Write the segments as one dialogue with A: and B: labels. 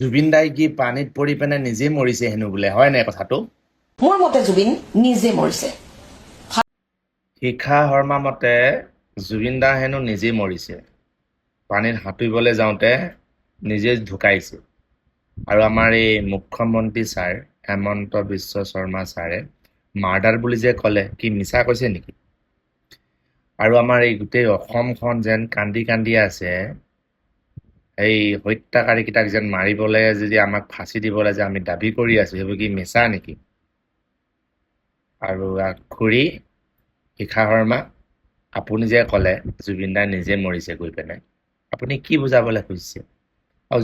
A: জুবিন দাই কি পানীত পৰি পেনে নিজে মৰিছে হেনো বোলে, হয় নাই কথাটো?
B: মোৰ মতে জুবিন নিজে মৰিছে।
A: শিখা শৰ্মা মতে জুবিন দা হেনো নিজে মৰিছে, পানীত সাঁতুৰিবলৈ যাওঁতে নিজে ঢুকাইছে। আৰু আমাৰ এই মুখ্যমন্ত্ৰী ছাৰ হেমন্ত বিশ্ব শৰ্মা ছাৰে মাৰ্ডাৰ বুলি যে ক'লে, কি মিছা কৈছে নেকি? আৰু আমাৰ এই গোটেই অসমখন যেন কান্দি কান্দি আছে, এই হত্যাকাৰীকেইটাক যেন মাৰিবলৈ যদি আমাক ফাঁচি দিবলৈ যে আমি দাবী কৰি আছো, সেইবোৰ কি মিছা নেকি? আৰু খুৰী শিখা শৰ্মা, আপুনি যে ক'লে জুবিন দা নিজে মৰিছে গৈ পেনে, আপুনি কি বুজাবলৈ খুজিছে? আৰু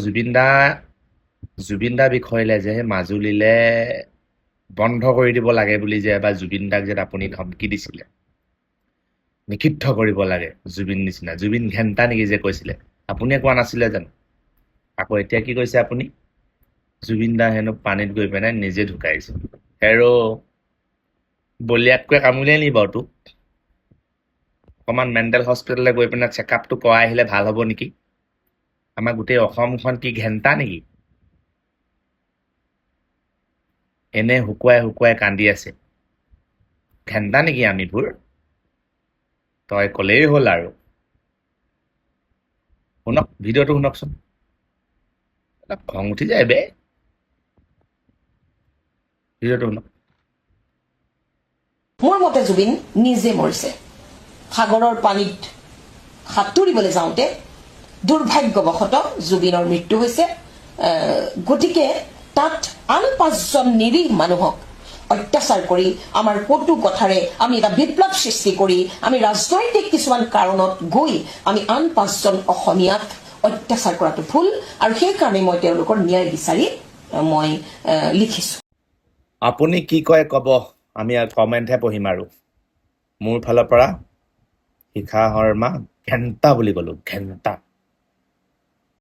A: জুবিন দাৰ বিষয়লৈ যে মাজুলীলে বন্ধ কৰি দিব লাগে বুলি যে এবাৰ জুবিন দাক যে আপুনি ধমকি দিছিলে, নিষিদ্ধ কৰিব লাগে জুবিন নিচিনা, জুবিন ঘেণ্টা নেকি যে কৈছিলে, আপুনিয়ে কোৱা নাছিলে জানো? আকৌ এতিয়া কি কৈছে আপুনি? জুবিন দা হেনো পানীত গৈ পেলাই নিজে ঢুকাইছে। আৰু বলিয়াতকৈ কামুলিয়ে নি বাৰু তোক? অকণমান মেণ্টেল হস্পিটেললৈ গৈ পেলাই চেকআপটো কৰাই আহিলে ভাল হ'ব নেকি? আমাৰ গোটেই অসমখন কি ঘেণ্টা নেকি? এনে শুকুৱাই শুকুৱাই কান্দি আছে, ঘেণ্টা নেকি আমিবোৰ? তই ক'লেই হ'ল আৰু। শুনক, ভিডিঅ'টো শুনকচোন, অলপ খং উঠি যায় বে। ভিডিঅ'টো শুনক।
B: মোৰ মতে জুবিন নিজে মৰিছে। সাগৰৰ পানীত সাঁতুৰিবলৈ যাওঁতে দুৰ্ভাগ্যবশতঃ জুবিনৰ মৃত্যু হৈছে। গতিকে তাত আন 5জন নিৰীহ মানুহক অত্যাচাৰ কৰি, আমাৰ কটু কথাৰে আমি এটা বিপ্লৱ সৃষ্টি কৰি, আমি ৰাজনৈতিক কিছুমান কাৰণত গৈ আমি আন 5জন অসমীয়াক অত্যাচাৰ কৰাটো ভুল, আৰু সেইকাৰণে মই তেওঁলোকৰ ন্যায় বিচাৰি মই লিখিছো।
A: আপুনি কি কয় ক'ব, আমি কমেণ্টহে পঢ়িম। আৰু মোৰ ফালৰ পৰা শিখা শৰ্মা ঘেণ্টা বুলি ক'লো, ঘেণ্টা।